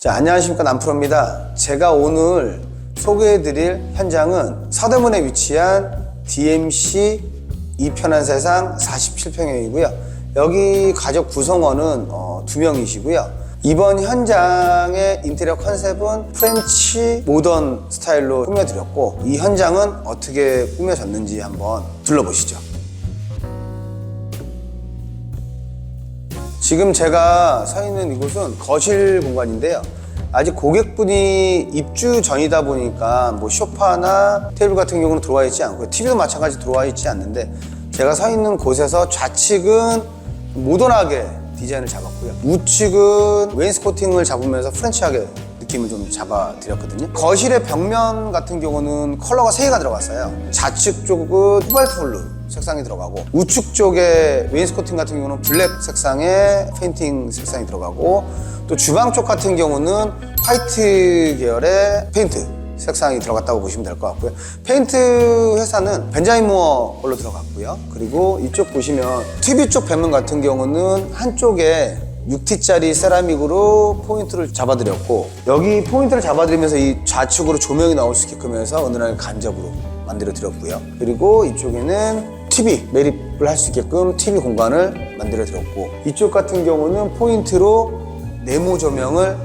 자, 안녕하십니까, 남프로입니다. 제가 오늘 소개해드릴 현장은 서대문에 위치한 DMC 이편한 세상 47평형이고요. 여기 가족 구성원은 2명이시고요. 이번 현장의 인테리어 컨셉은 프렌치 모던 스타일로 꾸며드렸고, 이 현장은 어떻게 꾸며졌는지 한번 둘러보시죠. 지금 제가 서 있는 이곳은 거실 공간인데요. 아직 고객분이 입주 전이다 보니까 뭐 소파나 테이블 같은 경우는 들어와 있지 않고요. TV도 마찬가지 들어와 있지 않는데, 제가 서 있는 곳에서 좌측은 모던하게 디자인을 잡았고요. 우측은 웨인스코팅을 잡으면서 프렌치하게 느낌을 좀 잡아드렸거든요. 거실의 벽면 같은 경우는 컬러가 3개가 들어갔어요. 좌측 쪽은 코발트 블루 색상이 들어가고, 우측 쪽에 웨인스코팅 같은 경우는 블랙 색상의 페인팅 색상이 들어가고, 또 주방 쪽 같은 경우는 화이트 계열의 페인트 색상이 들어갔다고 보시면 될 것 같고요. 페인트 회사는 벤자민 무어 걸로 들어갔고요. 그리고 이쪽 보시면 TV 쪽 벽면 같은 경우는 한쪽에 6T짜리 세라믹으로 포인트를 잡아드렸고, 여기 포인트를 잡아드리면서 이 좌측으로 조명이 나올 수 있게끔 해서 은은하게 간접으로 만들어 드렸고요. 그리고 이쪽에는 TV 매립을 할 수 있게끔 TV 공간을 만들어 드렸고, 이쪽 같은 경우는 포인트로 네모 조명을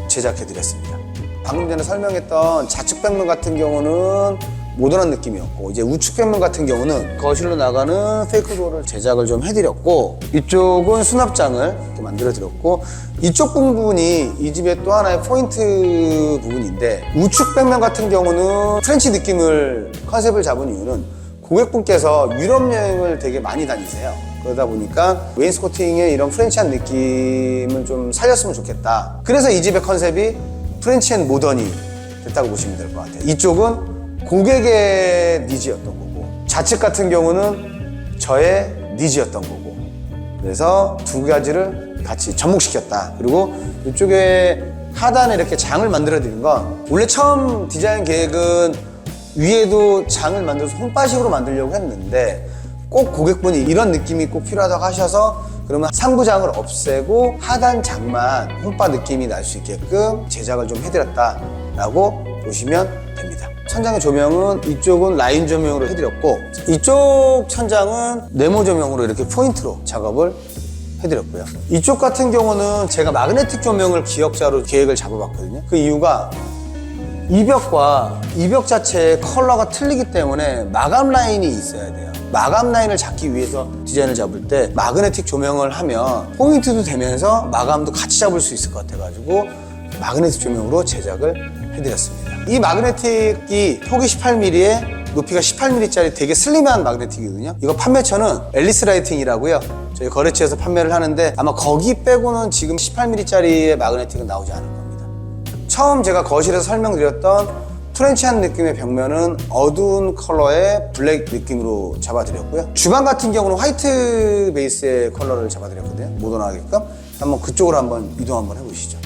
제작해 드렸습니다. 방금 전에 설명했던 좌측 벽면 같은 경우는 모던한 느낌이었고, 이제 우측 벽면 같은 경우는 거실로 나가는 페이크 도어를 제작을 좀 해드렸고, 이쪽은 수납장을 이렇게 만들어 드렸고, 이쪽 부분이 이 집의 또 하나의 포인트 부분인데, 우측 벽면 같은 경우는 프렌치 느낌을 컨셉을 잡은 이유는 고객분께서 유럽 여행을 되게 많이 다니세요. 그러다 보니까 웨인스코팅의 이런 프렌치한 느낌을 좀 살렸으면 좋겠다. 그래서 이 집의 컨셉이 프렌치 앤 모던이 됐다고 보시면 될 것 같아요. 이쪽은 고객의 니즈였던 거고, 좌측 같은 경우는 저의 니즈였던 거고, 그래서 두 가지를 같이 접목시켰다. 그리고 이쪽에 하단에 이렇게 장을 만들어 드린 건, 원래 처음 디자인 계획은 위에도 장을 만들어서 홈바식으로 만들려고 했는데, 꼭 고객분이 이런 느낌이 꼭 필요하다고 하셔서, 그러면 상부장을 없애고 하단 장만 홈바 느낌이 날 수 있게끔 제작을 좀 해드렸다라고 보시면 됩니다. 천장의 조명은 이쪽은 라인 조명으로 해드렸고, 이쪽 천장은 네모 조명으로 이렇게 포인트로 작업을 해드렸고요. 이쪽 같은 경우는 제가 마그네틱 조명을 기역자로 계획을 잡아봤거든요. 그 이유가 이 벽 자체의 컬러가 틀리기 때문에 마감 라인이 있어야 돼요. 마감 라인을 잡기 위해서 디자인을 잡을 때 마그네틱 조명을 하면 포인트도 되면서 마감도 같이 잡을 수 있을 것 같아가지고 마그네틱 조명으로 제작을 해드렸습니다. 이 마그네틱이 폭이 18mm에 높이가 18mm짜리 되게 슬림한 마그네틱이거든요. 이거 판매처는 앨리스 라이팅이라고요. 저희 거래처에서 판매를 하는데, 아마 거기 빼고는 지금 18mm짜리의 마그네틱은 나오지 않을 겁니다. 처음 제가 거실에서 설명드렸던 프렌치한 느낌의 벽면은 어두운 컬러의 블랙 느낌으로 잡아드렸고요. 주방 같은 경우는 화이트 베이스의 컬러를 잡아드렸거든요. 모던하게끔. 한번 그쪽으로 한번 이동 한번 해보시죠.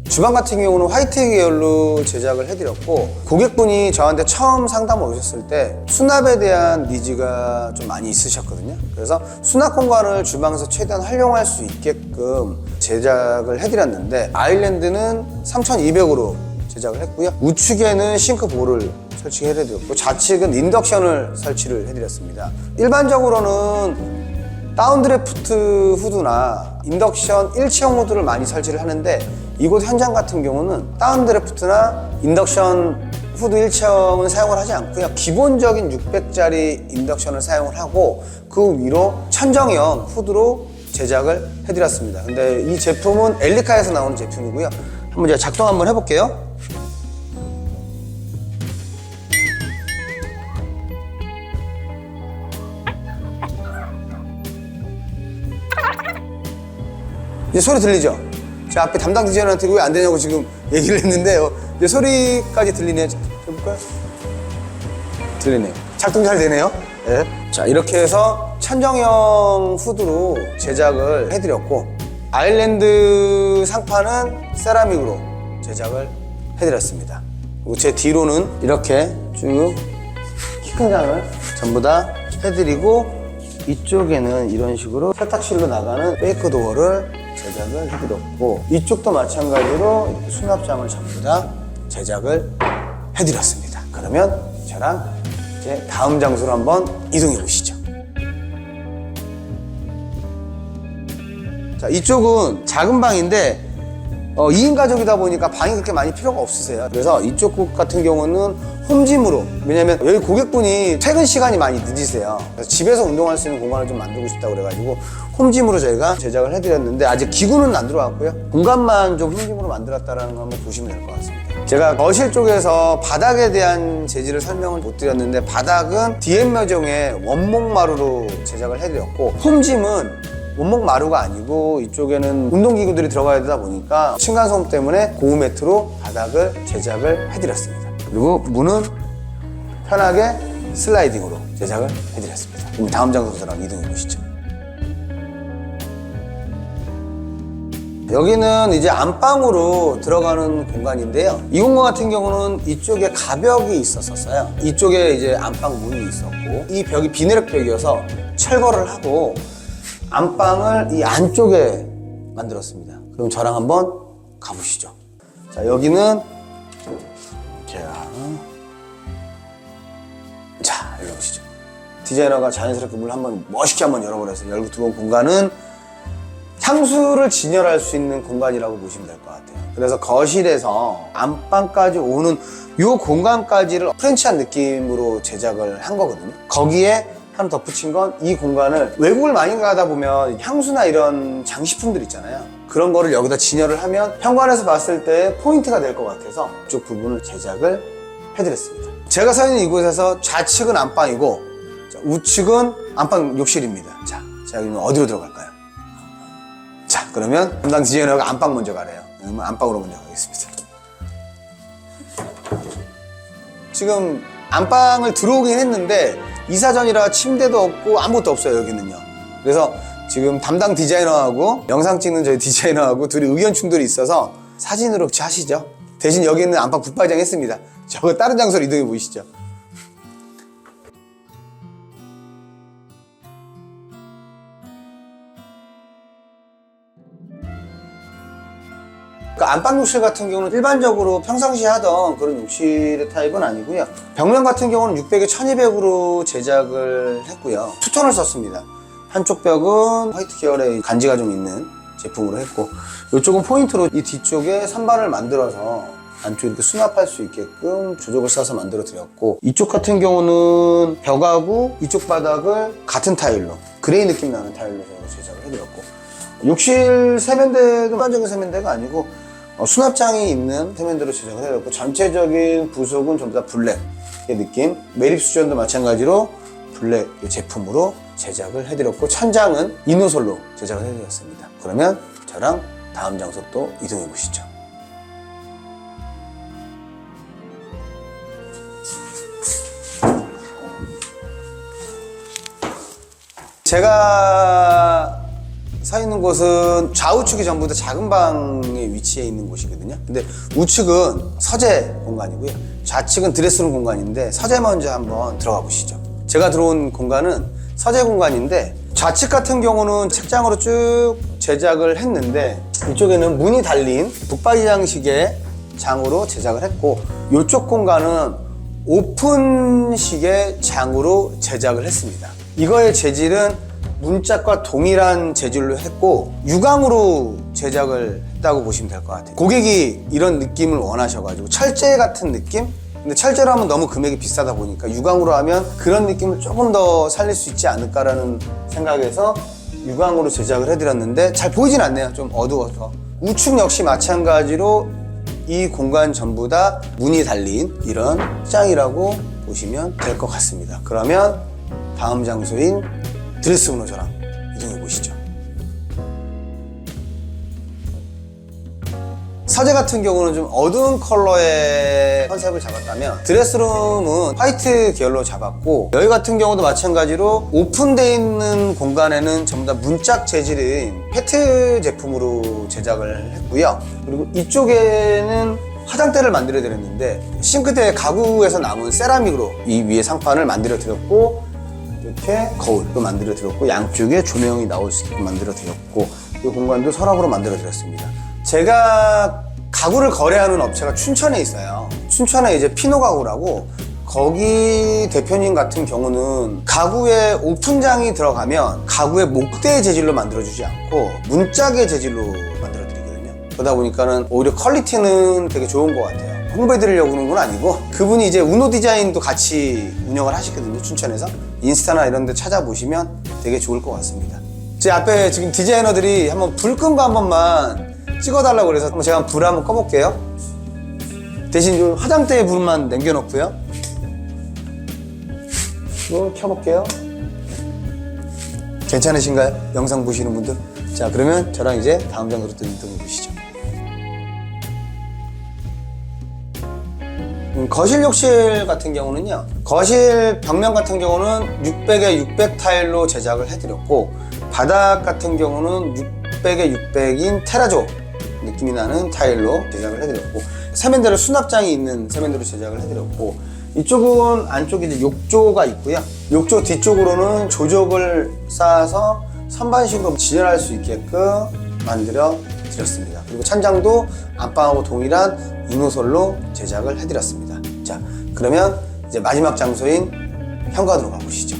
주방 같은 경우는 화이트 계열로 제작을 해드렸고, 고객분이 저한테 처음 상담을 오셨을 때 수납에 대한 니즈가 좀 많이 있으셨거든요. 그래서 수납 공간을 주방에서 최대한 활용할 수 있게끔 제작을 해드렸는데, 아일랜드는 3200으로 제작을 했고요. 우측에는 싱크볼을 설치해드렸고, 좌측은 인덕션을 설치를 해드렸습니다. 일반적으로는 다운드래프트 후드나 인덕션 일체형 후드를 많이 설치를 하는데, 이곳 현장 같은 경우는 다운드래프트나 인덕션 후드 일체형은 사용을 하지 않고요. 기본적인 600짜리 인덕션을 사용을 하고, 그 위로 천정형 후드로 제작을 해드렸습니다. 근데 이 제품은 엘리카에서 나오는 제품이고요. 한번 제가 작동 한번 해볼게요. 이제 소리 들리죠? 제 앞에 담당 디자이너한테 왜 안 되냐고 지금 얘기를 했는데요. 이제 소리까지 들리네요. 해볼까요? 들리네요. 작동 잘 되네요. 네. 자, 이렇게 해서 천정형 후드로 제작을 해드렸고, 아일랜드 상판은 세라믹으로 제작을 해드렸습니다. 그리고 제 뒤로는 이렇게 쭉 키 큰 장을 전부 다 해드리고, 이쪽에는 이런 식으로 세탁실로 나가는 페이크 도어를 제작을 해드렸고, 이쪽도 마찬가지로 이렇게 수납장을 전부 다 제작을 해드렸습니다. 그러면 저랑 이제 다음 장소로 한번 이동해 보시죠. 자, 이쪽은 작은 방인데 2인 가족이다 보니까 방이 그렇게 많이 필요가 없으세요. 그래서 이쪽 곳 같은 경우는 홈짐으로, 왜냐면 여기 고객분이 퇴근 시간이 많이 늦으세요. 그래서 집에서 운동할 수 있는 공간을 좀 만들고 싶다고 그래가지고 홈짐으로 저희가 제작을 해드렸는데, 아직 기구는 안 들어왔고요. 공간만 좀 홈짐으로 만들었다는 거 한번 보시면 될 것 같습니다. 제가 거실 쪽에서 바닥에 대한 재질을 설명을 못 드렸는데, 바닥은 DM여종의 원목 마루로 제작을 해드렸고, 홈짐은 원목 마루가 아니고 이쪽에는 운동기구들이 들어가야 되다 보니까 층간소음 때문에 고무 매트로 바닥을 제작을 해드렸습니다. 그리고 문은 편하게 슬라이딩으로 제작을 해드렸습니다. 그럼 다음 장소로 저랑 이동해 보시죠. 여기는 이제 안방으로 들어가는 공간인데요. 이 공간 같은 경우는 이쪽에 가벽이 있었어요. 이쪽에 이제 안방 문이 있었고, 이 벽이 비내력 벽이어서 철거를 하고 안방을 이 안쪽에 만들었습니다. 그럼 저랑 한번 가보시죠. 자, 여기는 자, 일로 오시죠. 디자이너가 자연스럽게 문을 한번 멋있게 한번 열어버려서 열고 들어온 공간은 향수를 진열할 수 있는 공간이라고 보시면 될 것 같아요. 그래서 거실에서 안방까지 오는 이 공간까지를 프렌치한 느낌으로 제작을 한 거거든요. 거기에 하나 덧붙인 건, 이 공간을 외국을 많이 가다 보면 향수나 이런 장식품들 있잖아요. 그런 거를 여기다 진열을 하면 현관에서 봤을 때 포인트가 될 것 같아서 이쪽 부분을 제작을 해드렸습니다. 제가 서 있는 이곳에서 좌측은 안방이고 우측은 안방 욕실입니다. 자, 여기는 어디로 들어갈까요? 자, 그러면 담당 디자이너가 안방 먼저 가래요. 그러면 안방으로 먼저 가겠습니다. 지금 안방을 들어오긴 했는데 이사전이라 침대도 없고 아무것도 없어요, 여기는요. 그래서 지금 담당 디자이너하고 영상 찍는 저희 디자이너하고 둘이 의견 충돌이 있어서 사진으로 하시죠. 대신 여기는 안방 붙박이장 했습니다. 저거 다른 장소로 이동해 보이시죠. 그러니까 안방 욕실 같은 경우는 일반적으로 평상시에 하던 그런 욕실의 타입은 아니고요. 벽면 같은 경우는 600에 1200으로 제작을 했고요. 투톤을 썼습니다. 한쪽 벽은 화이트 계열의 간지가 좀 있는 제품으로 했고, 이쪽은 포인트로 이 뒤쪽에 선반을 만들어서 안쪽에 이렇게 수납할 수 있게끔 조적을 써서 만들어 드렸고, 이쪽 같은 경우는 벽하고 이쪽 바닥을 같은 타일로, 그레이 느낌 나는 타일로 제작을 해드렸고, 욕실 세면대도 일반적인 세면대가 아니고 수납장이 있는 세면대로 제작을 해드렸고, 전체적인 부속은 전부 다 블랙의 느낌, 매립 수전도 마찬가지로 블랙 제품으로 제작을 해드렸고, 천장은 이노솔로 제작을 해드렸습니다. 그러면 저랑 다음 장소 또 이동해 보시죠. 제가 서 있는 곳은 좌우측이 전부 다 작은 방에 위치해 있는 곳이거든요. 근데 우측은 서재 공간이고요. 좌측은 드레스룸 공간인데, 서재 먼저 한번 들어가 보시죠. 제가 들어온 공간은 서재 공간인데, 좌측 같은 경우는 책장으로 쭉 제작을 했는데, 이쪽에는 문이 달린 북박이장식의 장으로 제작을 했고, 이쪽 공간은 오픈식의 장으로 제작을 했습니다. 이거의 재질은 문짝과 동일한 재질로 했고 유광으로 제작을 했다고 보시면 될 것 같아요. 고객이 이런 느낌을 원하셔가지고 철제 같은 느낌? 근데 철제로 하면 너무 금액이 비싸다 보니까 유광으로 하면 그런 느낌을 조금 더 살릴 수 있지 않을까라는 생각에서 유광으로 제작을 해드렸는데 잘 보이진 않네요. 좀 어두워서. 우측 역시 마찬가지로 이 공간 전부 다 문이 달린 이런 장이라고 보시면 될 것 같습니다. 그러면 다음 장소인 드레스룸으로 저랑 이동해 보시죠. 서재 같은 경우는 좀 어두운 컬러의 컨셉을 잡았다면 드레스룸은 화이트 계열로 잡았고, 여기 같은 경우도 마찬가지로 오픈되어 있는 공간에는 전부 다 문짝 재질인 페트 제품으로 제작을 했고요. 그리고 이쪽에는 화장대를 만들어 드렸는데 싱크대 가구에서 남은 세라믹으로 이 위에 상판을 만들어 드렸고, 이렇게 거울도 만들어 드렸고, 양쪽에 조명이 나올 수 있게 만들어 드렸고, 이 공간도 서랍으로 만들어 드렸습니다. 제가 가구를 거래하는 업체가 춘천에 있어요. 춘천에 이제 피노 가구라고, 거기 대표님 같은 경우는 가구에 오픈장이 들어가면 가구의 목대 재질로 만들어주지 않고 문짝의 재질로 만들어드리거든요. 그러다 보니까는 오히려 퀄리티는 되게 좋은 것 같아요. 홍보해드리려고 그러는 건 아니고, 그분이 이제 우노 디자인도 같이 운영을 하시거든요, 춘천에서. 인스타나 이런 데 찾아보시면 되게 좋을 것 같습니다. 제 앞에 지금 디자이너들이 한번 불 끈 거 한 번만 찍어달라고 그래서 제가 불 한번 꺼볼게요. 대신 이 화장대에 불만 남겨놓고요. 이거 켜볼게요. 괜찮으신가요? 영상 보시는 분들? 자, 그러면 저랑 이제 다음 장소로 또 이동해 보시죠. 거실 욕실 같은 경우는요, 거실 벽면 같은 경우는 600에 600 타일로 제작을 해드렸고, 바닥 같은 경우는 600에 600인 테라조 느낌이 나는 타일로 제작을 해드렸고, 세면대로 수납장이 있는 세면대로 제작을 해드렸고, 이쪽은 안쪽에 이제 욕조가 있고요. 욕조 뒤쪽으로는 조적을 쌓아서 선반식으로 진열할 수 있게끔 만들어 드렸습니다. 그리고 천장도 안방하고 동일한 이노솔로 제작을 해드렸습니다. 자, 그러면 이제 마지막 장소인 현관으로 가보시죠.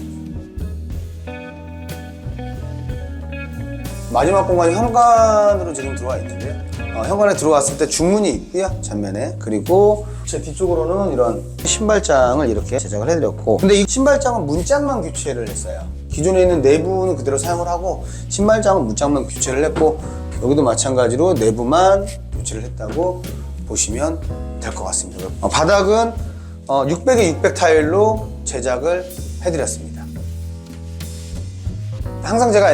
마지막 공간이 현관으로 지금 들어와 있는데요. 현관에 들어왔을 때 중문이 있고요, 전면에. 그리고 제 뒤쪽으로는 이런 신발장을 이렇게 제작을 해드렸고, 근데 이 신발장은 문짝만 교체를 했어요. 기존에 있는 내부는 그대로 사용을 하고, 신발장은 문짝만 교체를 했고, 여기도 마찬가지로 내부만 교체를 했다고 보시면 될 것 같습니다. 바닥은 600에 600 타일로 제작을 해드렸습니다. 항상 제가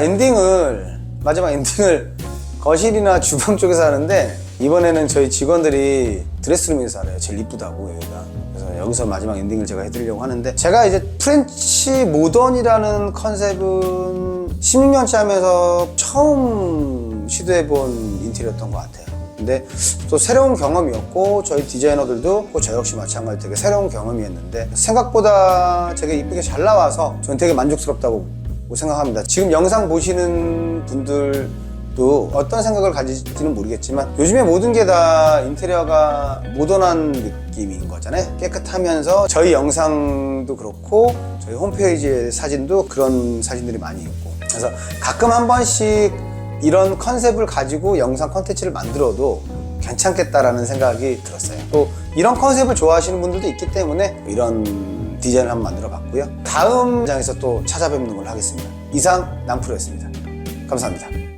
마지막 엔딩을 거실이나 주방 쪽에서 하는데, 이번에는 저희 직원들이 드레스룸에서 알아요. 제일 이쁘다고, 여기가. 그래서 여기서 마지막 엔딩을 제가 해드리려고 하는데, 제가 이제 프렌치 모던이라는 컨셉은 16년째 하면서 처음 시도해본 인테리어였던 것 같아요. 근데 또 새로운 경험이었고, 저희 디자이너들도 저 역시 마찬가지로 되게 새로운 경험이었는데, 생각보다 되게 이쁘게 잘 나와서 저는 되게 만족스럽다고 생각합니다. 지금 영상 보시는 분들도 어떤 생각을 가질지는 모르겠지만, 요즘에 모든 게 다 인테리어가 모던한 느낌인 거잖아요. 깨끗하면서 저희 영상도 그렇고 저희 홈페이지의 사진도 그런 사진들이 많이 있고, 그래서 가끔 한 번씩 이런 컨셉을 가지고 영상 컨텐츠를 만들어도 괜찮겠다라는 생각이 들었어요. 또 이런 컨셉을 좋아하시는 분들도 있기 때문에 이런 디자인을 한번 만들어 봤고요. 다음 장에서 또 찾아뵙는 걸로 하겠습니다. 이상 남프로였습니다. 감사합니다.